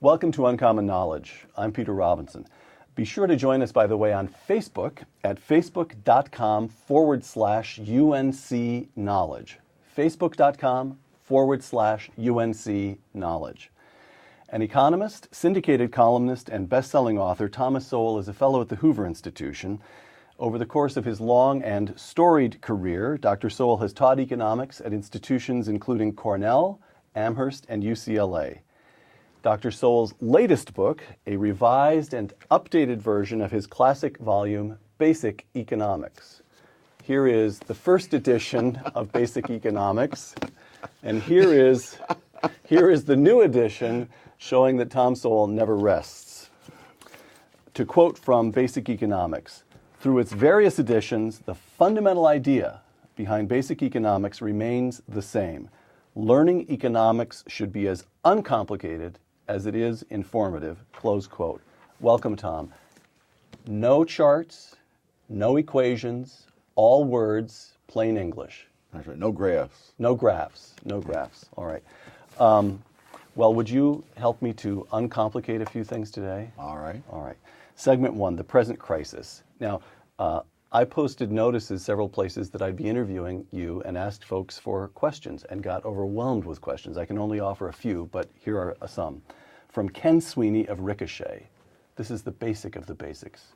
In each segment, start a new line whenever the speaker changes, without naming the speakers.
Welcome to Uncommon Knowledge. I'm Peter Robinson. Be sure to join us, by the way, on Facebook at facebook.com/UNC Knowledge. Facebook.com/UNC Knowledge. An economist, syndicated columnist, and best-selling author, Thomas Sowell is a fellow at the Hoover Institution. Over the course of his long and storied career, Dr. Sowell has taught economics at institutions including Cornell, Amherst, and UCLA. Dr. Sowell's latest book, a revised and updated version of his classic volume, Basic Economics. Here is the first edition of Basic Economics, and here is the new edition showing that Tom Sowell never rests. To quote from Basic Economics, through its various editions, the fundamental idea behind Basic Economics remains the same. Learning economics should be as uncomplicated as it is informative, close quote. Welcome, Tom. No charts, no equations, all words, plain English.
That's right, no graphs.
No graphs, all right. Well, would you help me to uncomplicate a few things today?
All right.
All right. Segment 1, the present crisis. Now, I posted notices several places that I'd be interviewing you and asked folks for questions and got overwhelmed with questions. I can only offer a few, but here are some. From Ken Sweeney of Ricochet. This is the basic of the basics.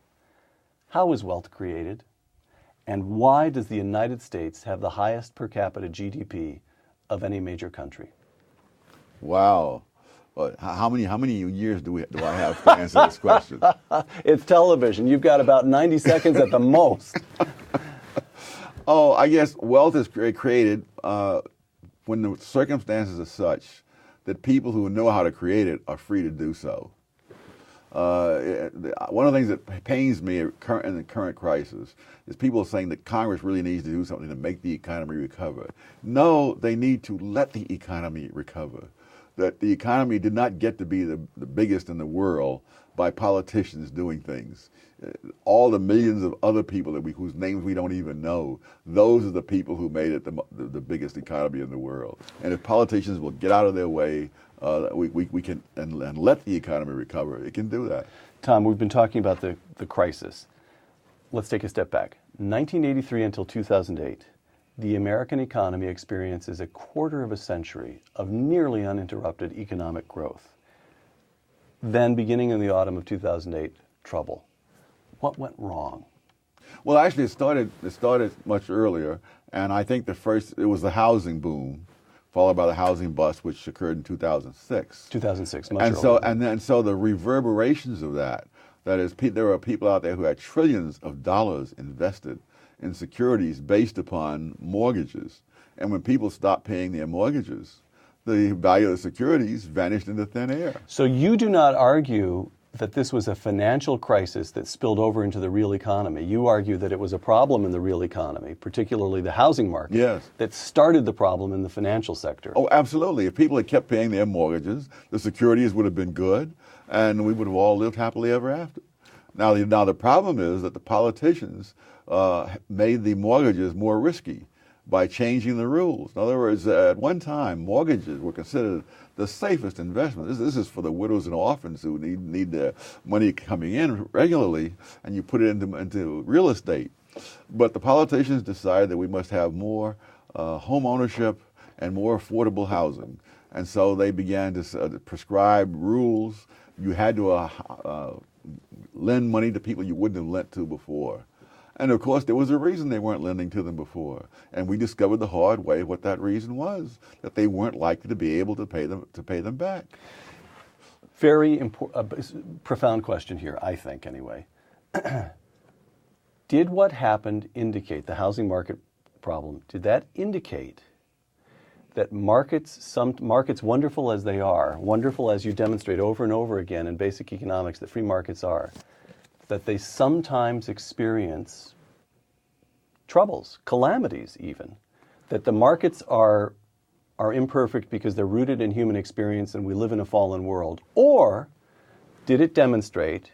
How is wealth created? And why does the United States have the highest per capita GDP of any major country?
Wow. How many years do I have to answer this question?
It's television. You've got about 90 seconds at the most.
Oh, I guess wealth is created when the circumstances are such that people who know how to create it are free to do so. One of the things that pains me in the current crisis is people saying that Congress really needs to do something to make the economy recover. No, they need to let the economy recover. That the economy did not get to be the biggest in the world by politicians doing things. All the millions of other people whose names we don't even know, those are the people who made it the biggest economy in the world. And if politicians will get out of their way, we can and let the economy recover, it can do that.
Tom, we've been talking about the crisis. Let's take a step back. 1983 until 2008. The American economy experiences a quarter of a century of nearly uninterrupted economic growth. Then, beginning in the autumn of 2008, trouble. What went wrong?
Well, actually, it started much earlier, and I think it was the housing boom, followed by the housing bust, which occurred in 2006.
2006, much earlier.
So the reverberations of that is, there are people out there who had trillions of dollars invested in securities based upon mortgages. And when people stopped paying their mortgages, the value of the securities vanished into thin air.
So you do not argue that this was a financial crisis that spilled over into the real economy. You argue that it was a problem in the real economy, particularly the housing market,
yes,
that started the problem in the financial sector.
Oh, absolutely. If people had kept paying their mortgages, the securities would have been good, and we would have all lived happily ever after. Now the problem is that the politicians made the mortgages more risky by changing the rules. In other words, at one time, mortgages were considered the safest investment. This is for the widows and orphans who need their money coming in regularly, and you put it into real estate. But the politicians decided that we must have more home ownership and more affordable housing. And so they began to prescribe rules. You had to lend money to people you wouldn't have lent to before. And of course, there was a reason they weren't lending to them before. And we discovered the hard way what that reason was, that they weren't likely to be able to pay them back.
Very profound question here, I think, anyway. Did what happened indicate, the housing market problem, did that indicate that markets, wonderful as they are, wonderful as you demonstrate over and over again in basic economics that free markets are, that they sometimes experience troubles, calamities even, that the markets are imperfect because they're rooted in human experience and we live in a fallen world? Or did it demonstrate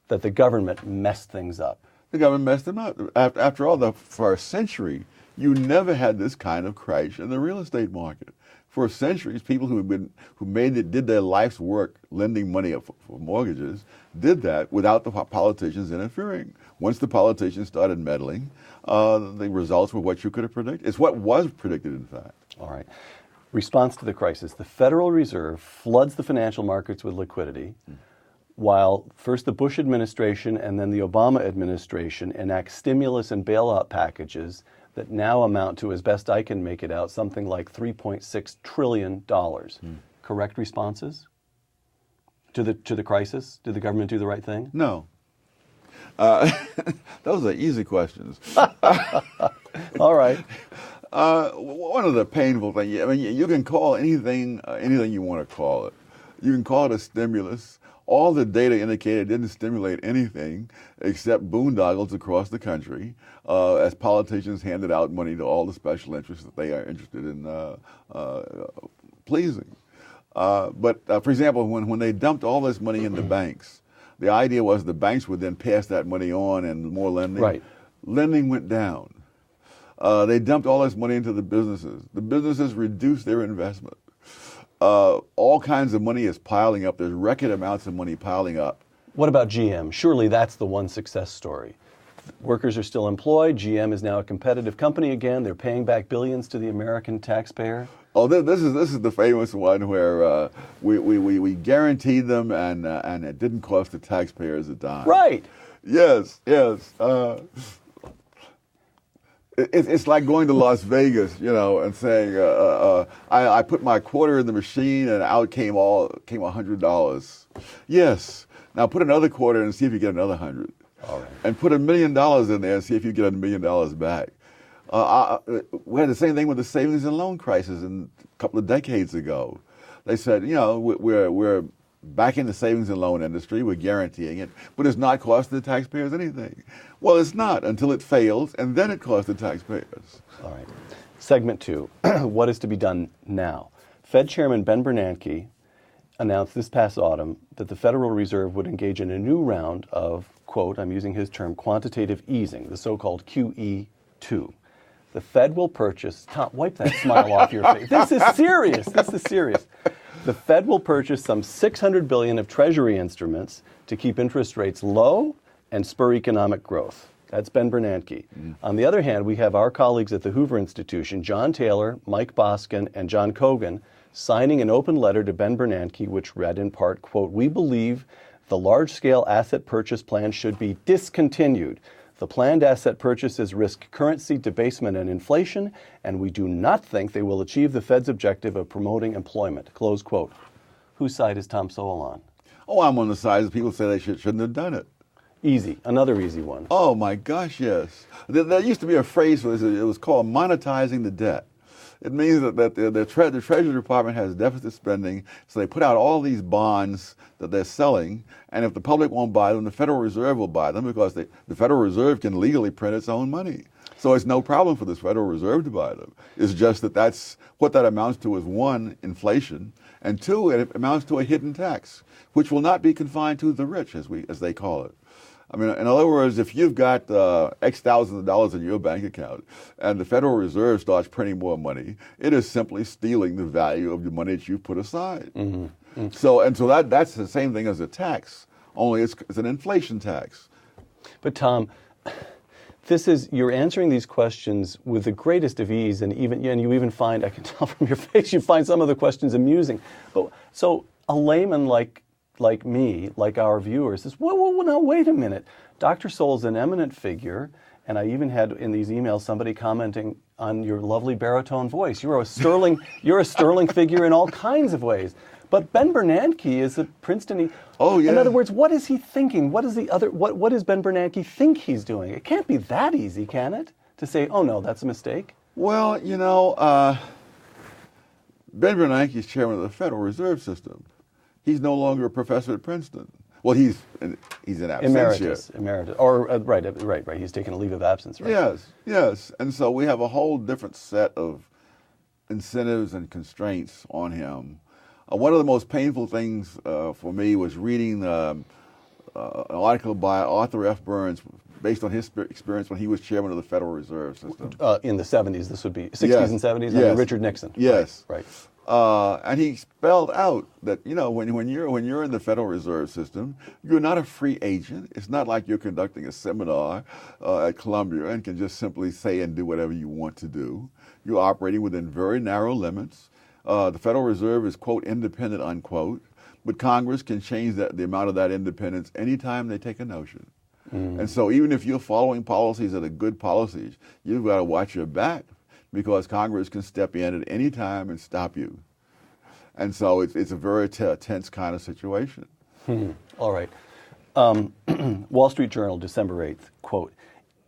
that the government messed things up?
The government messed them up. After all, for a century, you never had this kind of crash in the real estate market. For centuries, people did their life's work lending money for mortgages did that without the politicians interfering. Once the politicians started meddling, the results were what you could have predicted. It's what was predicted, in fact.
All right. Response to the crisis. The Federal Reserve floods the financial markets with liquidity, while first the Bush administration and then the Obama administration enact stimulus and bailout packages that now amount to, as best I can make it out, something like $3.6 trillion. Correct responses to the crisis? Did the government do the right thing?
No. Those are easy questions.
All right.
One of the painful things, I mean, you can call anything you want to call it. You can call it a stimulus. All the data indicated it didn't stimulate anything except boondoggles across the country as politicians handed out money to all the special interests that they are interested in pleasing. But for example, when they dumped all this money in the banks, the idea was the banks would then pass that money on and more lending.
Right.
Lending went down. They dumped all this money into the businesses. The businesses reduced their investment. All kinds of money is piling up. There's record amounts of money piling up.
What about GM? Surely that's the one success story. Workers are still employed. GM is now a competitive company again. They're paying back billions to the American taxpayer.
Oh, this is the famous one where we guaranteed them and it didn't cost the taxpayers a dime.
Right.
Yes. It's like going to Las Vegas, and saying, I put my quarter in the machine and out came $100. Yes. Now put another quarter and see if you get another 100.
All right.
And put $1 million in there and see if you get $1 million back. We had the same thing with the savings and loan crisis a couple of decades ago. They said, we're back in the savings and loan industry, we're guaranteeing it, but it's not costing the taxpayers anything. Well, it's not until it fails, and then it costs the taxpayers.
All right. Segment 2, what is to be done now? Fed Chairman Ben Bernanke announced this past autumn that the Federal Reserve would engage in a new round of, quote, I'm using his term, quantitative easing, the so-called QE2. The Fed will purchase, Tom, wipe that smile off your face. This is serious. The Fed will purchase some $600 billion of Treasury instruments to keep interest rates low and spur economic growth. That's Ben Bernanke. On the other hand, we have our colleagues at the Hoover Institution, John Taylor, Mike Boskin, and John Kogan, signing an open letter to Ben Bernanke, which read in part, quote, we believe the large-scale asset purchase plan should be discontinued. The planned asset purchases risk currency debasement and inflation, and we do not think they will achieve the Fed's objective of promoting employment, close quote. Whose side is Tom Sowell on?
Oh, I'm on the side of people say they shouldn't have done it.
Easy. Another easy one.
Oh, my gosh, yes. There used to be a phrase for this. It was called monetizing the debt. It means that the Treasury Department has deficit spending, so they put out all these bonds that they're selling, and if the public won't buy them, the Federal Reserve will buy them because the Federal Reserve can legally print its own money. So it's no problem for the Federal Reserve to buy them. It's just that's what that amounts to is, one, inflation, and two, it amounts to a hidden tax, which will not be confined to the rich, as they call it. I mean, in other words, if you've got X thousands of dollars in your bank account and the Federal Reserve starts printing more money, it is simply stealing the value of the money that you put aside. Mm-hmm. Mm-hmm. So that's the same thing as a tax, only it's an inflation tax.
But Tom, you're answering these questions with the greatest of ease, and you even find, I can tell from your face, you find some of the questions amusing. But so a layman like me, like our viewers, says, well, now wait a minute. Dr. Sowell's an eminent figure, and I even had in these emails somebody commenting on your lovely baritone voice. You're a sterling figure in all kinds of ways. But Ben Bernanke is a Princeton.
Oh yeah.
In other words, what is he thinking? What does Ben Bernanke think he's doing? It can't be that easy, can it? To say, oh no, that's a mistake.
Well, Ben Bernanke is chairman of the Federal Reserve System. He's no longer a professor at Princeton. Well, he's in absentia.
Emeritus. Or right. He's taken a leave of absence, right?
Yes. And so we have a whole different set of incentives and constraints on him. One of the most painful things for me was reading an article by Arthur F. Burns based on his experience when he was chairman of the Federal Reserve System.
In the 70s, this would be 60s and 70s, under Richard Nixon.
Yes.
Right.
And he spelled out that, when you're in the Federal Reserve System, you're not a free agent. It's not like you're conducting a seminar at Columbia and can just simply say and do whatever you want to do. You're operating within very narrow limits. The Federal Reserve is, quote, independent, unquote, but Congress can change the amount of that independence anytime they take a notion. And so even if you're following policies that are good policies, you've got to watch your back, because Congress can step in at any time and stop you. And so it's a very tense kind of situation.
All right. Wall Street Journal, December 8th, quote,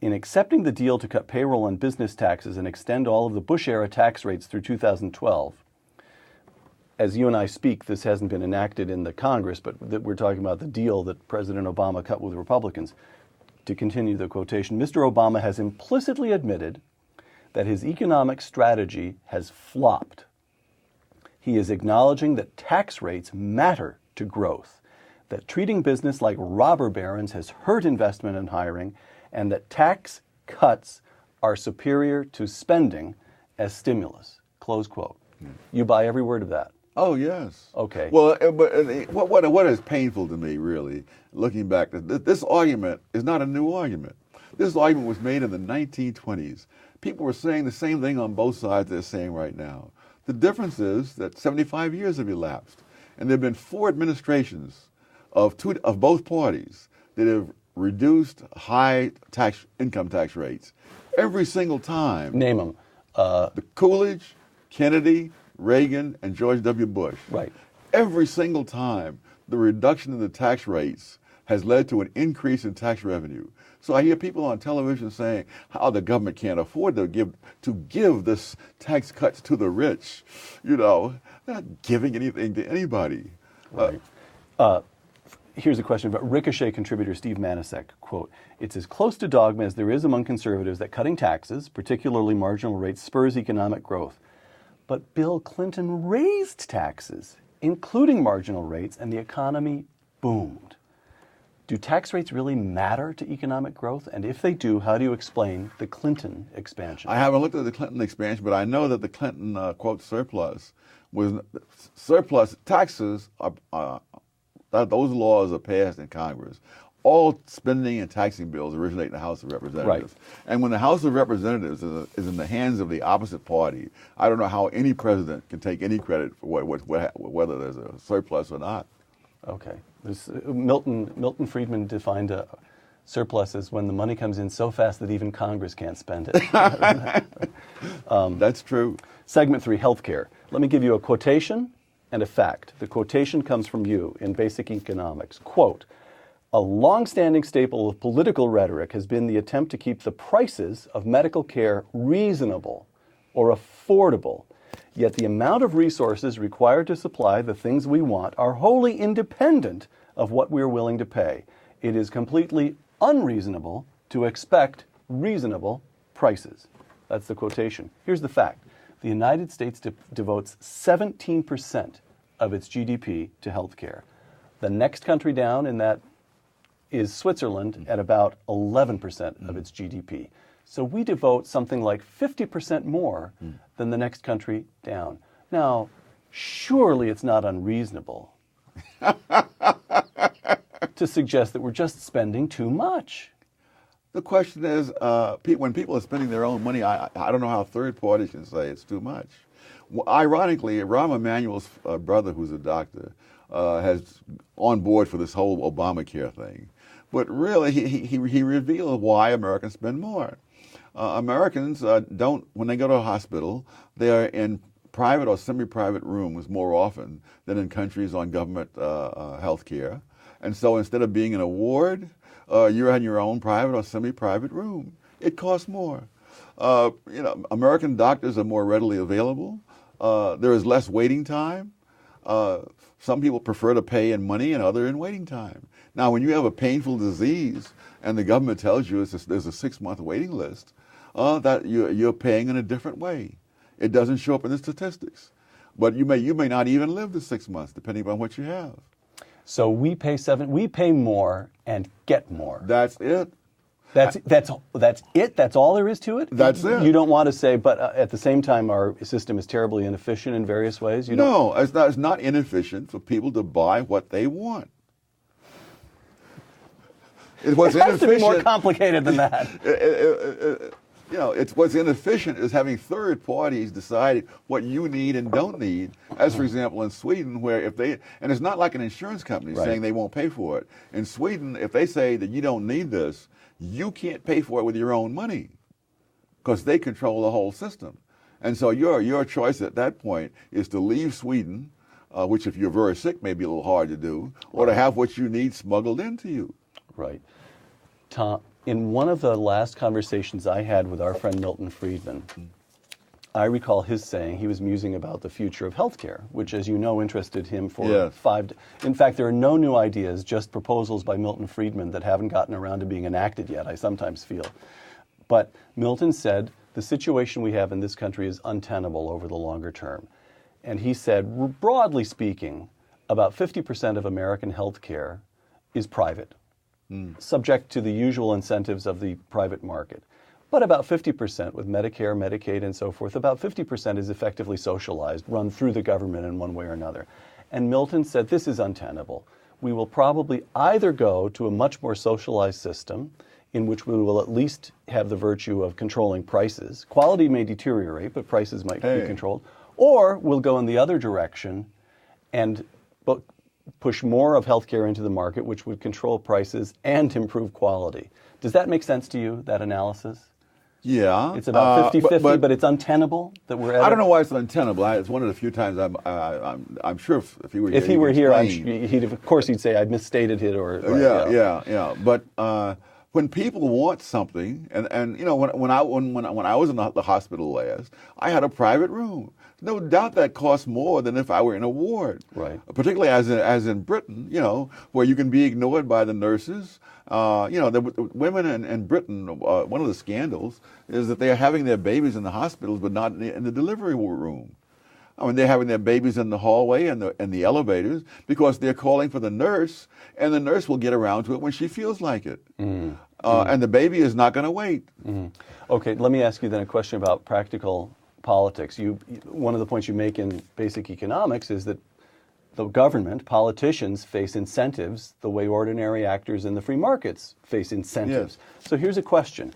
in accepting the deal to cut payroll and business taxes and extend all of the Bush-era tax rates through 2012, as you and I speak, this hasn't been enacted in the Congress, but we're talking about the deal that President Obama cut with Republicans. To continue the quotation, Mr. Obama has implicitly admitted that his economic strategy has flopped. He is acknowledging that tax rates matter to growth, that treating business like robber barons has hurt investment and hiring, and that tax cuts are superior to spending as stimulus. Close quote. You buy every word of that?
Oh, yes.
Okay.
Well, but what is painful to me, really, looking back, this argument is not a new argument. This argument was made in the 1920s. People were saying the same thing on both sides they're saying right now. The difference is that 75 years have elapsed, and there have been 4 administrations of both parties that have reduced high income tax rates every single time.
Name them.
The Coolidge, Kennedy, Reagan, and George W. Bush.
Right.
Every single time, the reduction in the tax rates has led to an increase in tax revenue. So I hear people on television saying how the government can't afford to give this tax cuts to the rich. They're not giving anything to anybody.
Right. Here's a question about Ricochet contributor Steve Manasek, quote, it's as close to dogma as there is among conservatives that cutting taxes, particularly marginal rates, spurs economic growth. But Bill Clinton raised taxes, including marginal rates, and the economy boomed. Do tax rates really matter to economic growth? And if they do, how do you explain the Clinton expansion?
I haven't looked at the Clinton expansion, but I know that the Clinton, quote, surplus taxes, those laws are passed in Congress. All spending and taxing bills originate in the House of Representatives. Right. And when the House of Representatives is in the hands of the opposite party, I don't know how any president can take any credit for whether there's a surplus or not.
Okay. Milton Friedman defined a surplus as when the money comes in so fast that even Congress can't spend it.
That's true.
Segment 3, healthcare. Let me give you a quotation and a fact. The quotation comes from you in Basic Economics. Quote, a long-standing staple of political rhetoric has been the attempt to keep the prices of medical care reasonable or affordable. Yet the amount of resources required to supply the things we want are wholly independent of what we're willing to pay. It is completely unreasonable to expect reasonable prices. That's the quotation. Here's the fact. The United States devotes 17% of its GDP to healthcare. The next country down in that is Switzerland at about 11% of its GDP. So we devote something like 50% more than the next country down. Now, surely it's not unreasonable to suggest that we're just spending too much.
The question is, when people are spending their own money, I don't know how third parties can say it's too much. Well, ironically, Rahm Emanuel's brother, who's a doctor, has on board for this whole Obamacare thing. But really, he revealed why Americans spend more. Americans don't, when they go to a hospital, they are in private or semi-private rooms more often than in countries on government health care. And so instead of being in a ward, you're in your own private or semi-private room. It costs more. American doctors are more readily available. There is less waiting time. Some people prefer to pay in money and other in waiting time. Now, when you have a painful disease and the government tells you there's a 6-month waiting list, that you're paying in a different way. It doesn't show up in the statistics. But you may not even live the 6 months, depending on what you have.
So we pay more and get more.
That's it.
That's it? That's all there is to it?
That's it.
You don't want to say, but at the same time, our system is terribly inefficient in various ways?
No, it's not inefficient for people to buy what they want. It has
to be more complicated than that.
It's what's inefficient is having third parties decide what you need and don't need. As for example, in Sweden, where and it's not like an insurance company saying they won't pay for it. In Sweden, if they say that you don't need this, you can't pay for it with your own money because they control the whole system. And so your choice at that point is to leave Sweden, which if you're very sick may be a little hard to do, or to have what you need smuggled into you.
Right. Tom, in one of the last conversations I had with our friend Milton Friedman, I recall his saying he was musing about the future of healthcare, which, as you know, interested him for In fact, there are no new ideas, just proposals by Milton Friedman that haven't gotten around to being enacted yet, I sometimes feel. But Milton said, the situation we have in this country is untenable over the longer term. And he said, broadly speaking, about 50% of American healthcare is private, subject to the usual incentives of the private market. But about 50% with Medicare, Medicaid, and so forth, about 50% is effectively socialized, run through the government in one way or another. And Milton said, this is untenable. We will probably either go to a much more socialized system in which we will at least have the virtue of controlling prices. Quality may deteriorate, but prices might be controlled. Or we'll go in the other direction and push more of healthcare into the market, which would control prices and improve quality. Does that make sense to you, that analysis?
Yeah.
It's about 50-50, but it's untenable that we're at
I don't know why it's untenable. It's one of the few times I'm sure if he were here,
if he were here, of course he'd say I misstated it or
yeah. But when people want something, and when I was in the hospital last, I had a private room. No doubt that costs more than if I were in a ward.
Right.
Particularly as in Britain, where you can be ignored by the nurses. The women in Britain, one of the scandals is that they are having their babies in the hospitals, but not in the delivery room. I mean, they're having their babies in the hallway and the elevators because they're calling for the nurse, and the nurse will get around to it when she feels like it. And the baby is not going to wait.
Okay, let me ask you then a question about practical politics. One of the points you make in basic economics is that the government, politicians, face incentives the way ordinary actors in the free markets face incentives. Yes. So here's a question.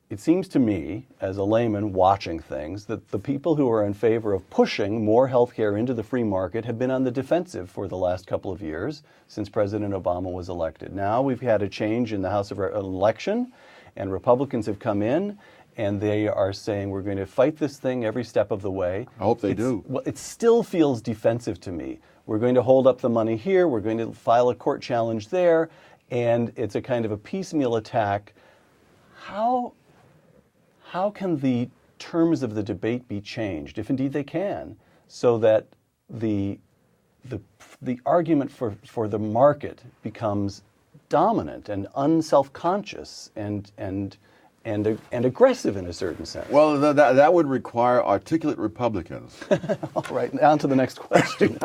It seems to me, as a layman watching things, that the people who are in favor of pushing more healthcare into the free market have been on the defensive for the last couple of years since President Obama was elected. Now we've had a change in the House of election, and Republicans have come in, and they are saying we're going to fight this thing every step of the way.
I hope they do.
Well, it still feels defensive to me. We're going to hold up the money here, we're going to file a court challenge there, and it's a kind of a piecemeal attack. How can the terms of the debate be changed, if indeed they can, so that the argument for the market becomes dominant and unselfconscious and aggressive in a certain sense?
Well, that would require articulate Republicans.
All right, on to the next question.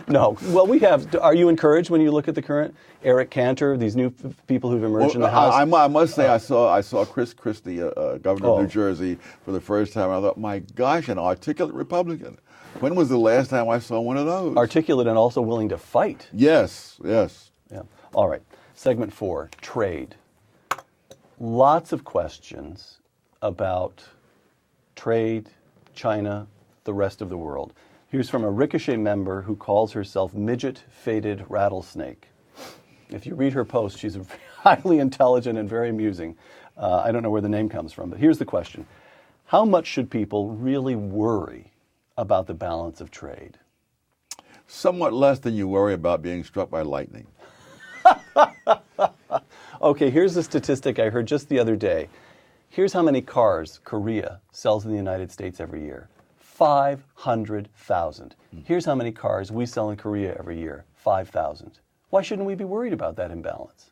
No. Well, we have. Are you encouraged when you look at the current Eric Cantor, these new people who've emerged in the House?
I must say, I saw Chris Christie, governor of New Jersey, for the first time. I thought, my gosh, an articulate Republican. When was the last time I saw one of those?
Articulate and also willing to fight.
Yes.
Yeah. All right. Segment 4, trade. Lots of questions about trade, China, the rest of the world. Here's from a Ricochet member who calls herself Midget Faded Rattlesnake. If you read her post, she's highly intelligent and very amusing. I don't know where the name comes from, but here's the question. How much should people really worry about the balance of trade?
Somewhat less than you worry about being struck by lightning.
Okay, here's a statistic I heard just the other day. Here's how many cars Korea sells in the United States every year. 500,000. Here's how many cars we sell in Korea every year. 5,000. Why shouldn't we be worried about that imbalance?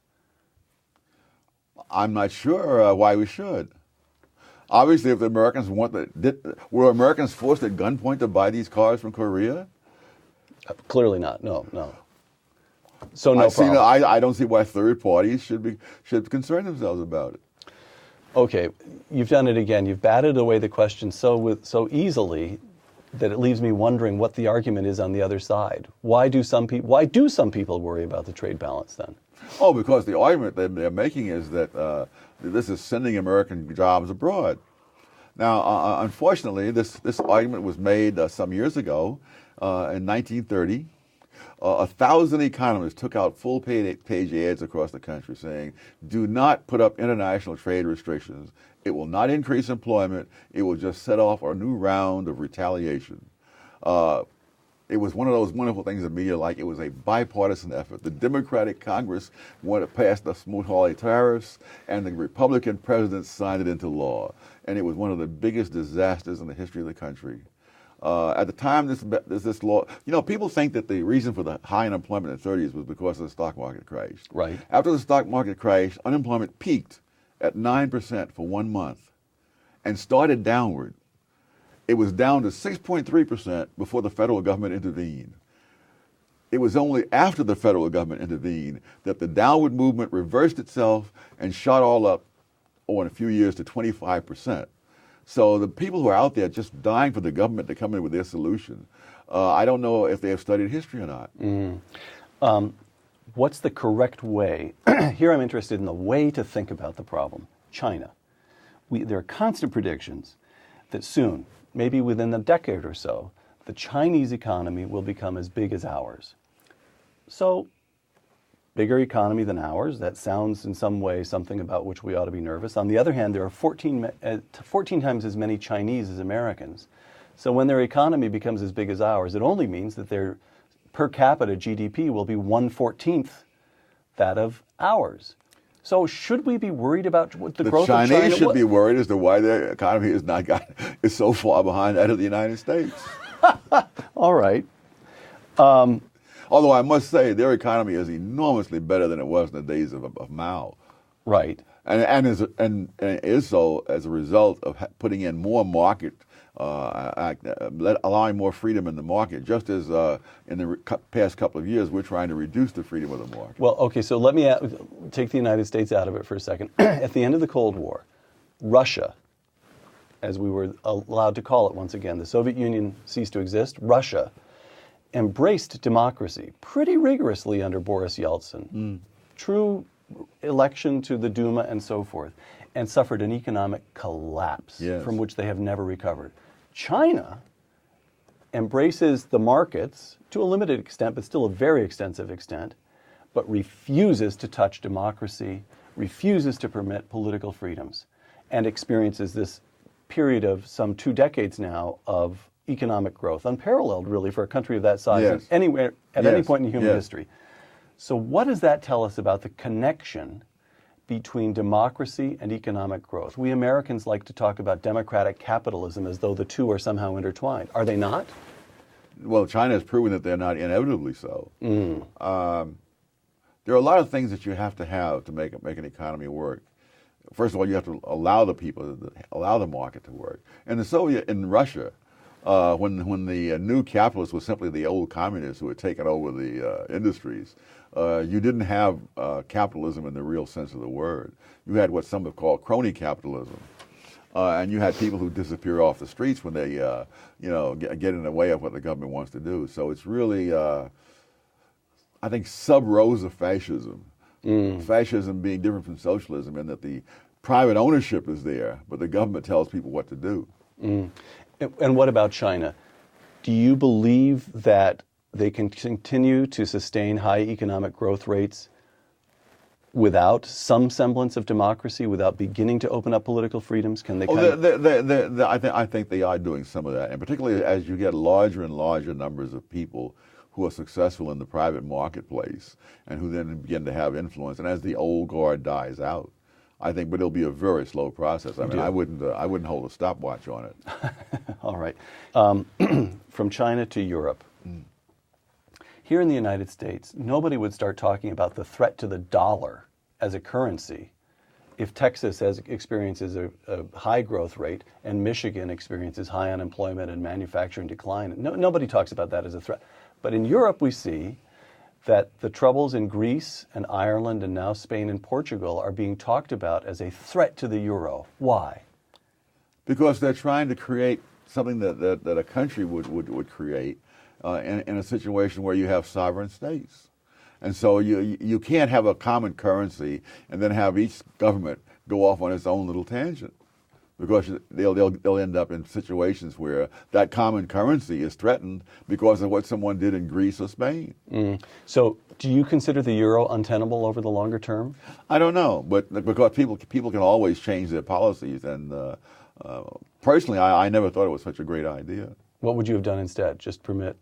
I'm not sure why we should. Obviously, if the Americans were Americans forced at gunpoint to buy these cars from Korea?
Clearly not. No. So no problem.
I don't see why third parties should concern themselves about it.
Okay, you've done it again. You've batted away the question so easily that it leaves me wondering what the argument is on the other side. Why do some people worry about the trade balance then?
Oh, because the argument they're making is that this is sending American jobs abroad. Now, unfortunately, this argument was made some years ago in 1930. 1,000 economists took out full-page ads across the country saying, do not put up international trade restrictions. It will not increase employment. It will just set off a new round of retaliation. It was one of those wonderful things the media like. It was a bipartisan effort. The Democratic Congress wanted to pass the Smoot-Hawley tariffs, and the Republican president signed it into law. And it was one of the biggest disasters in the history of the country. At the time this law, people think that the reason for the high unemployment in the 30s was because of the stock market crash.
Right.
After the stock market crash, unemployment peaked at 9% for 1 month and started downward. It was down to 6.3% before the federal government intervened. It was only after the federal government intervened that the downward movement reversed itself and shot all up over a few years to 25%. So the people who are out there just dying for the government to come in with their solution, I don't know if they have studied history or not.
What's the correct way? Here I'm interested in the way to think about the problem. China. There are constant predictions that soon, maybe within a decade or so, the Chinese economy will become as big as ours. So, bigger economy than ours, that sounds in some way something about which we ought to be nervous. On the other hand, there are 14 times as many Chinese as Americans. So when their economy becomes as big as ours, it only means that their per capita GDP will be 1/14 that of ours. So should we be worried about the growth of China?
The Chinese should be worried as to why their economy is so far behind that of the United States.
All right.
Although I must say their economy is enormously better than it was in the days of Mao.
Right.
And is so as a result of putting in more market, allowing more freedom in the market, just as in the past couple of years we're trying to reduce the freedom of the market.
Well, okay, so let me take the United States out of it for a second. At the end of the Cold War, Russia, as we were allowed to call it once again, the Soviet Union ceased to exist, Russia embraced democracy pretty rigorously under Boris Yeltsin. True election to the Duma and so forth, and suffered an economic collapse from which they have never recovered. China embraces the markets to a limited extent, but still a very extensive extent, but refuses to touch democracy, refuses to permit political freedoms, and experiences this period of some 2 decades now of economic growth, unparalleled really for a country of that size anywhere at any point in human history. So what does that tell us about the connection between democracy and economic growth? We Americans like to talk about democratic capitalism as though the two are somehow intertwined. Are they not?
Well, China has proven that they're not inevitably so. There are a lot of things that you have to make an economy work. First of all, you have to allow the market to work. And in Russia, when the new capitalists were simply the old communists who had taken over the industries, you didn't have capitalism in the real sense of the word. You had what some have called crony capitalism, and you had people who disappear off the streets when they, get in the way of what the government wants to do. So it's really, I think, sub-rosa fascism. Fascism being different from socialism in that the private ownership is there, but the government tells people what to do.
And what about China? Do you believe that they can continue to sustain high economic growth rates without some semblance of democracy, without beginning to open up political freedoms? Can they?
I think they are doing some of that, and particularly as you get larger and larger numbers of people who are successful in the private marketplace and who then begin to have influence, and as the old guard dies out, I think, but it'll be a very slow process. I mean, I wouldn't hold a stopwatch on it.
All right. From China to Europe. Here in the United States, nobody would start talking about the threat to the dollar as a currency if Texas experiences a high growth rate and Michigan experiences high unemployment and manufacturing decline. Nobody talks about that as a threat. But in Europe, we see that the troubles in Greece and Ireland and now Spain and Portugal are being talked about as a threat to the euro. Why?
Because they're trying to create something that a country would create in a situation where you have sovereign states. And so you can't have a common currency and then have each government go off on its own little tangent, because they'll end up in situations where that common currency is threatened because of what someone did in Greece or Spain.
So do you consider the euro untenable over the longer term?
I don't know, but because people can always change their policies, and personally, I never thought it was such a great idea.
What would you have done instead? Just permit?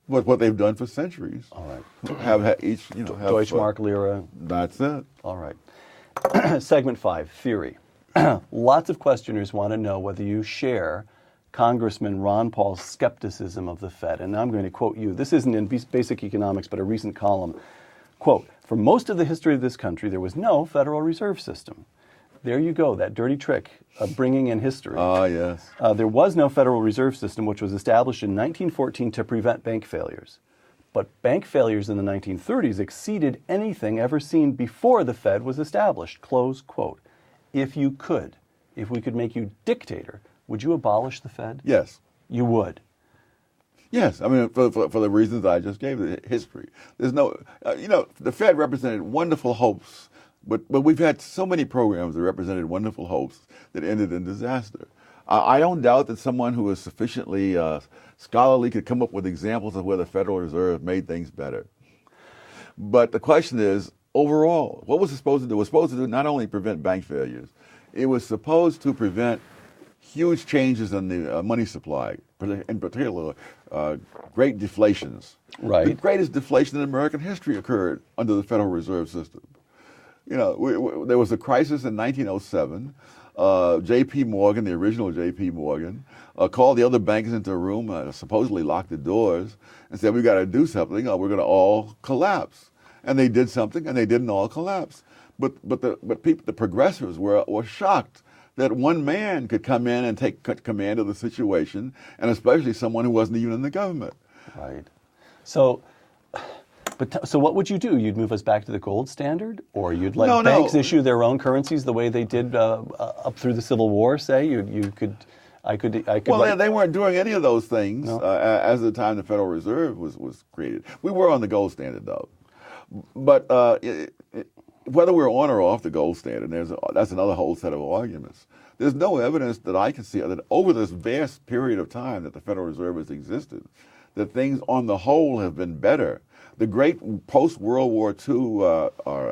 What they've done for centuries.
All right.
Have each, have
Deutschmark, Lira.
That's it.
All right. Segment 5, theory. Lots of questioners want to know whether you share Congressman Ron Paul's skepticism of the Fed. And I'm going to quote you. This isn't in Basic Economics, but a recent column. Quote, "For most of the history of this country, there was no Federal Reserve System." There you go, that dirty trick of bringing in history.
Ah, yes.
There was no Federal Reserve System, which was established in 1914 to prevent bank failures. But bank failures in the 1930s exceeded anything ever seen before the Fed was established. Close quote. If we could make you dictator, would you abolish the Fed?
Yes.
You would.
Yes, I mean, for the reasons I just gave, the history. There's no, the Fed represented wonderful hopes, but we've had so many programs that represented wonderful hopes that ended in disaster. I don't doubt that someone who is sufficiently scholarly could come up with examples of where the Federal Reserve made things better. But the question is, overall, what was it supposed to do? It was supposed to do not only prevent bank failures, it was supposed to prevent huge changes in the money supply, in particular, great deflations.
Right.
The greatest deflation in American history occurred under the Federal Reserve System. There was a crisis in 1907. J.P. Morgan, the original J.P. Morgan, called the other bankers into a room, supposedly locked the doors, and said, "We've got to do something, or we're going to all collapse." And they did something, and they didn't all collapse. But the progressives were shocked that one man could come in and take command of the situation, and especially someone who wasn't even in the government.
Right. So what would you do? You'd move us back to the gold standard, or you'd let banks issue their own currencies the way they did up through the Civil War? Say I could.
Well, they weren't doing any of those things as the time the Federal Reserve was created. We were on the gold standard, though. But whether we're on or off the gold standard, that's another whole set of arguments. There's no evidence that I can see that over this vast period of time that the Federal Reserve has existed, that things on the whole have been better. The great post-World War II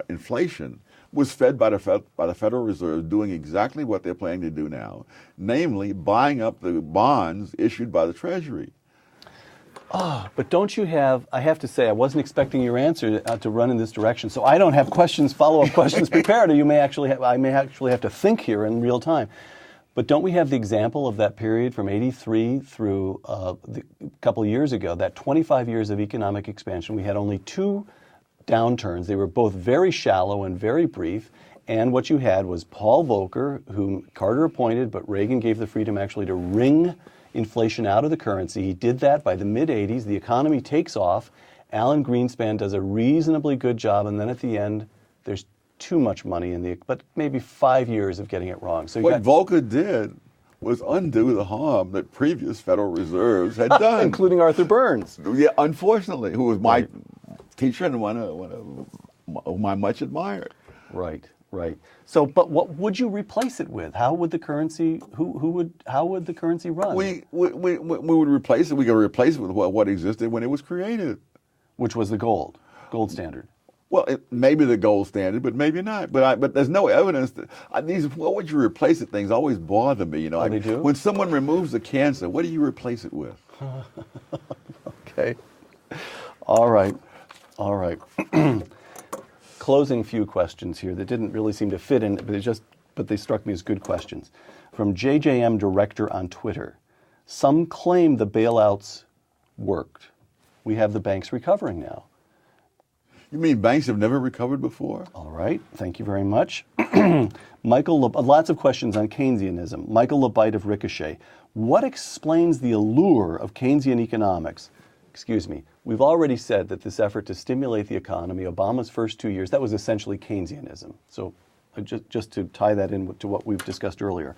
inflation was fed by the Federal Reserve doing exactly what they're planning to do now, namely buying up the bonds issued by the Treasury.
But don't you have, I have to say, I wasn't expecting your answer to run in this direction, so I don't have follow-up questions prepared, or I may actually have to think here in real time. But don't we have the example of that period from 83 through a couple of years ago, that 25 years of economic expansion? We had only two downturns. They were both very shallow and very brief. And what you had was Paul Volcker, whom Carter appointed, but Reagan gave the freedom actually to wring inflation out of the currency. He did that by the mid-'80s. The economy takes off. Alan Greenspan does a reasonably good job, and then at the end, there's too much money but maybe 5 years of getting it wrong. So
what Volcker did was undo the harm that previous Federal Reserves had done,
including Arthur Burns.
Yeah, unfortunately, who was my teacher and one whom I much admired.
Right. Right. So, but what would you replace it with? How would the currency? How would the currency run?
We would replace it. We could replace it with what existed when it was created,
which was the gold standard.
Well, maybe the gold standard, but maybe not. But there's no evidence that what would you replace it? Things always bother me.
They do?
When someone removes the cancer, what do you replace it with?
Okay. All right. Closing few questions here that didn't really seem to fit in, but they struck me as good questions. From JJM Director on Twitter, some claim the bailouts worked. We have the banks recovering now.
You mean banks have never recovered before?
All right, thank you very much. Lots of questions on Keynesianism. Michael Labite of Ricochet. What explains the allure of Keynesian economics we've already said that this effort to stimulate the economy, Obama's first 2 years, that was essentially Keynesianism. So just to tie that in to what we've discussed earlier.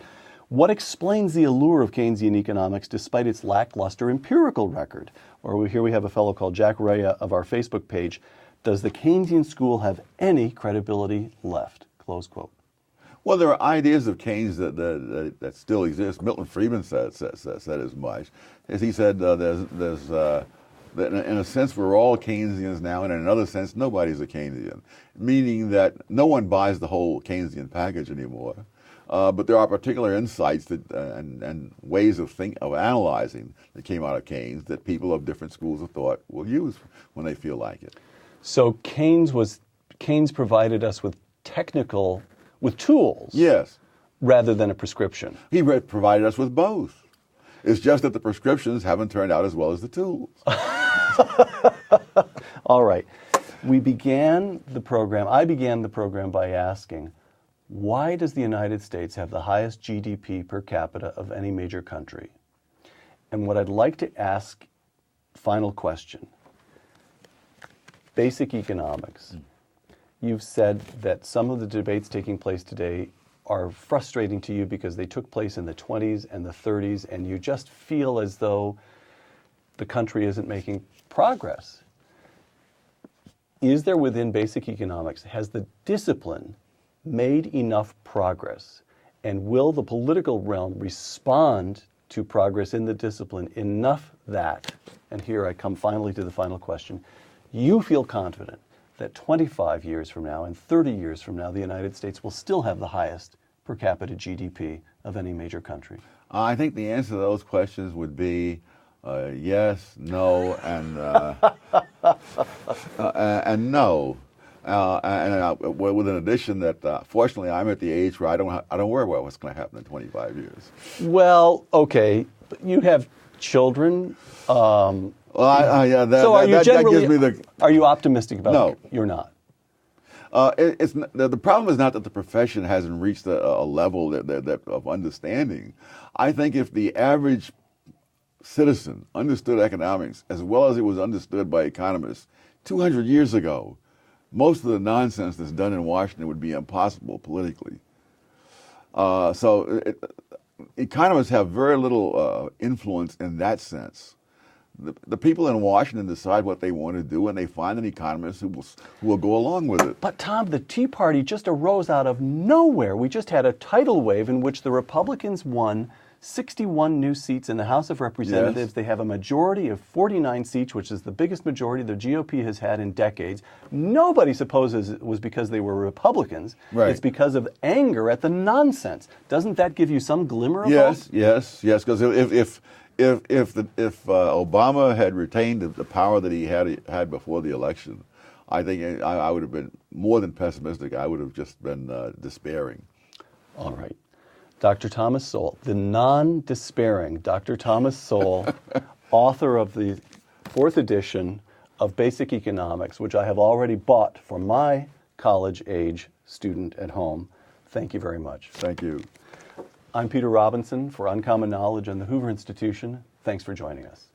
What explains the allure of Keynesian economics despite its lackluster empirical record? Or here we have a fellow called Jack Rea of our Facebook page. Does the Keynesian school have any credibility left? Close quote.
Well, there are ideas of Keynes that still exist. Milton Friedman said as much. As he said, that in a sense, we're all Keynesians now, and in another sense, nobody's a Keynesian, meaning that no one buys the whole Keynesian package anymore. But there are particular insights and ways of analyzing that came out of Keynes that people of different schools of thought will use when they feel like it.
So Keynes provided us with tools,
yes,
rather than a prescription.
He provided us with both. It's just that the prescriptions haven't turned out as well as the tools.
All right. I began the program by asking, why does the United States have the highest GDP per capita of any major country? And what I'd like to ask, final question, basic economics. You've said that some of the debates taking place today are frustrating to you because they took place in the 20s and the 30s, and you just feel as though the country isn't making progress. Is there within basic economics, has the discipline made enough progress? And will the political realm respond to progress in the discipline enough that, and here I come finally to the final question, you feel confident that 25 years from now and 30 years from now, the United States will still have the highest per capita GDP of any major country?
I think the answer to those questions would be yes, no, and no. With an addition that, fortunately, I'm at the age where I don't worry about what's going to happen in 25 years.
Well, okay, but you have children.
That gives me the.
Are you optimistic about it?
No,
you're not.
The problem is not that the profession hasn't reached a level of understanding. I think if the average citizen understood economics as well as it was understood by economists 200 years ago, most of the nonsense that's done in Washington would be impossible politically. Economists have very little influence in that sense. The people in Washington decide what they want to do, and they find an economist who will go along with it.
But Tom, the Tea Party just arose out of nowhere. We just had a tidal wave in which the Republicans won 61 new seats in the House of Representatives.
Yes.
They have a majority of 49 seats, which is the biggest majority the GOP has had in decades. Nobody supposes it was because they were Republicans.
Right.
It's because of anger at the nonsense. Doesn't that give you some glimmer of hope?
Yes. Because if Obama had retained the power that he had before the election, I think I would have been more than pessimistic. I would have just been despairing.
All right. Dr. Thomas Sowell, the non-despairing Dr. Thomas Sowell, author of the 4th edition of Basic Economics, which I have already bought for my college-age student at home. Thank you very much.
Thank you.
I'm Peter Robinson for Uncommon Knowledge and the Hoover Institution. Thanks for joining us.